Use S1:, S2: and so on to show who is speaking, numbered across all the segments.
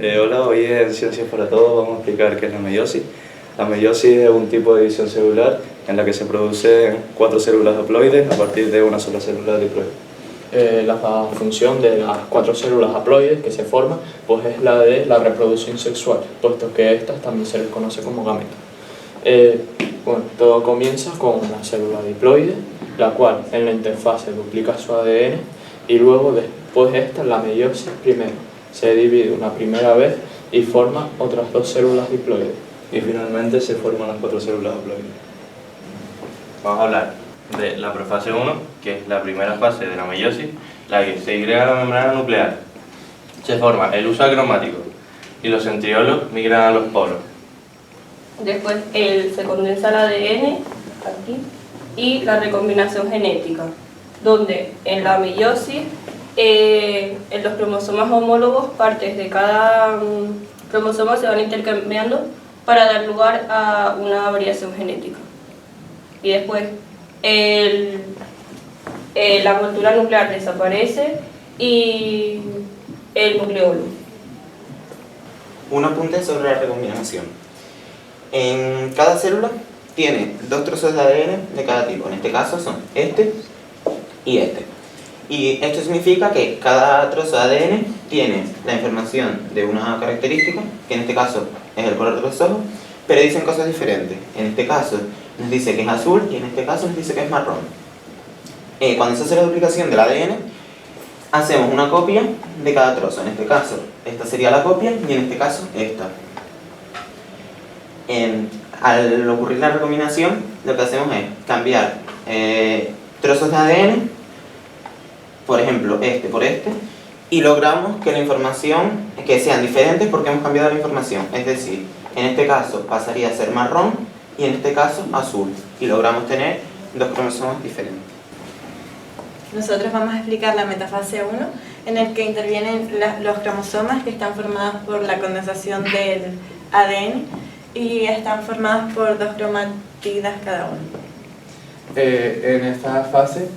S1: Hola, hoy en Ciencias para Todos vamos a explicar qué es la meiosis. La meiosis es un tipo de división celular en la que se producen 4 células haploides a partir de una sola célula diploide.
S2: La función de las 4 células haploides que se forman pues es la de la reproducción sexual, puesto que estas también se les conoce como gametos. Todo comienza con una célula diploide, la cual en la interfase duplica su ADN y luego después de esta, la meiosis primero se divide una primera vez y forma otras 2 células diploides.
S1: Y finalmente se forman las 4 células haploides.
S3: Vamos a hablar de la profase 1, que es la primera fase de la meiosis, la que se agrega la membrana nuclear. Se forma el uso acromático y los centriolos migran a los polos.
S4: Después se condensa el ADN aquí y la recombinación genética, donde en la meiosis en los cromosomas homólogos partes de cada cromosoma se van intercambiando para dar lugar a una variación genética. Y después la envoltura nuclear desaparece y el nucleolo.
S5: Un apunte sobre la recombinación. En cada célula tiene 2 trozos de ADN de cada tipo. En este caso son este y este. Y esto significa que cada trozo de ADN tiene la información de una característica, que en este caso es el color de los ojos, pero dicen cosas diferentes. En este caso nos dice que es azul y en este caso nos dice que es marrón. Cuando se hace la duplicación del ADN, hacemos una copia de cada trozo. En este caso, esta sería la copia y en este caso, esta. Al ocurrir la recombinación, lo que hacemos es cambiar trozos de ADN, por ejemplo, este por este, y logramos que la información, que sean diferentes porque hemos cambiado la información. Es decir, en este caso pasaría a ser marrón y en este caso azul. Y logramos tener 2 cromosomas diferentes.
S6: Nosotros vamos a explicar la metafase 1, en el que intervienen los cromosomas que están formados por la condensación del ADN y están formados por 2 cromátidas cada uno.
S7: En esta fase,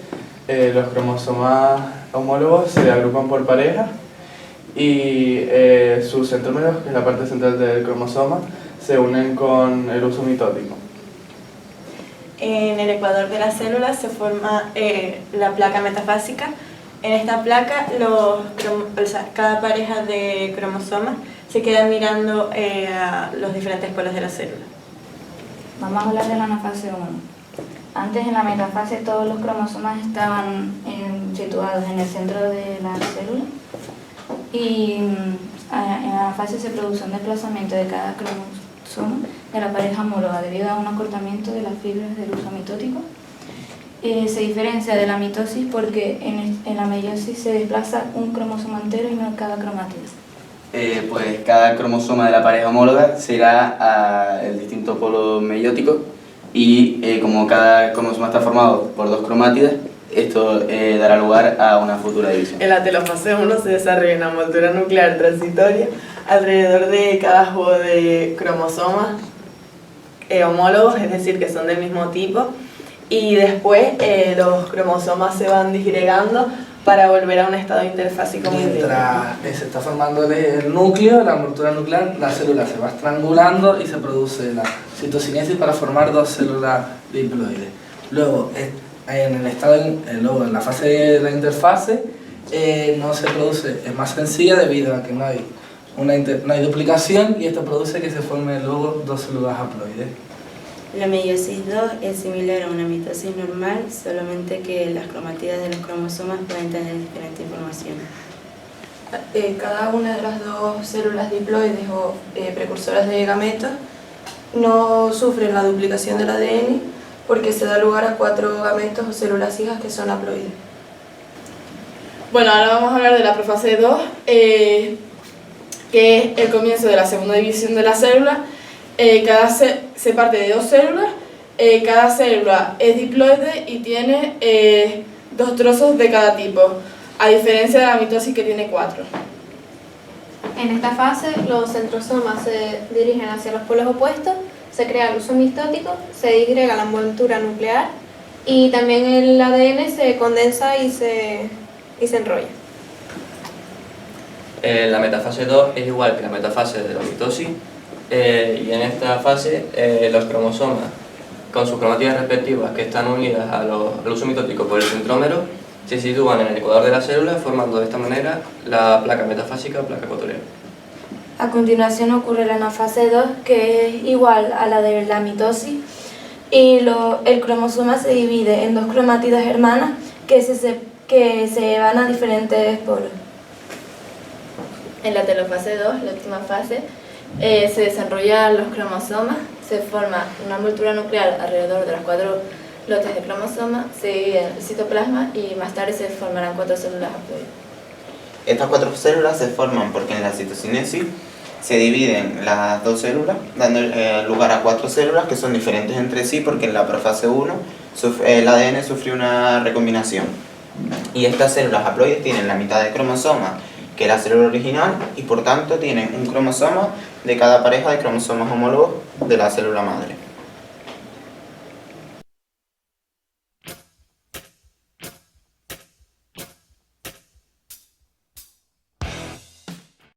S7: los cromosomas homólogos se agrupan por pareja y sus centrómeros, que es la parte central del cromosoma, se unen con el uso mitótico.
S6: En el ecuador de las células se forma la placa metafásica. En esta placa, cada pareja de cromosomas se queda mirando a los diferentes polos de la célula.
S8: Vamos a hablar de la anafase 1. Antes, en la metafase, todos los cromosomas estaban situados en el centro de la célula y en la anafase se produce un desplazamiento de cada cromosoma de la pareja homóloga debido a un acortamiento de las fibras del uso mitótico. Se diferencia de la mitosis porque en la meiosis se desplaza un cromosoma entero y no cada cromátida.
S9: Pues cada cromosoma de la pareja homóloga se irá al distinto polo meiótico y como cada cromosoma está formado por 2 cromátidas, esto dará lugar a una futura división.
S10: En la telofase 1 se desarrolla una envoltura nuclear transitoria alrededor de cada juego de cromosomas homólogos, es decir, que son del mismo tipo, y después los cromosomas se van disgregando para volver a un estado interfásico.
S11: Mientras se está formando el núcleo, la envoltura nuclear, la célula se va estrangulando y se produce la citocinesis para formar 2 células diploides. Luego, en la fase de la interfase, no se produce, es más sencilla debido a que no hay duplicación y esto produce que se formen luego 2 células haploides.
S12: La meiosis 2 es similar a una mitosis normal, solamente que las cromátidas de los cromosomas pueden tener diferente información.
S13: Cada una de las 2 células diploides o precursoras de gametos no sufren la duplicación del ADN porque se da lugar a 4 gametos o células hijas que son haploides.
S10: Bueno, ahora vamos a hablar de la profase 2, que es el comienzo de la segunda división de la célula. Se parte de 2 células, cada célula es diploide y tiene 2 trozos de cada tipo, a diferencia de la mitosis que tiene 4.
S14: En esta fase, los centrosomas se dirigen hacia los polos opuestos, se crea el uso mitótico, se disgrega la envoltura nuclear y también el ADN se condensa y se enrolla.
S2: La metafase 2 es igual que la metafase de la mitosis y en esta fase los cromosomas con sus cromátidas respectivas que están unidas al uso mitótico por el centrómero se sitúan en el ecuador de la célula formando de esta manera la placa metafásica o placa ecuatorial.
S15: A continuación ocurre la anafase 2, que es igual a la de la mitosis, y el cromosoma se divide en dos cromátidas hermanas que se van a diferentes polos.
S16: En la telofase 2, la última fase, se desarrollan los cromosomas, se forma una envoltura nuclear alrededor de los 4 lotes de cromosomas, se divide en el citoplasma y más tarde se formarán 4 células haploides.
S5: Estas 4 células se forman porque en la citocinesis se dividen las 2 células, dando lugar a 4 células que son diferentes entre sí porque en la profase 1 el ADN sufrió una recombinación. Y estas células haploides tienen la mitad de cromosoma que la célula original y por tanto tienen un cromosoma de cada pareja de cromosomas homólogos de la célula madre.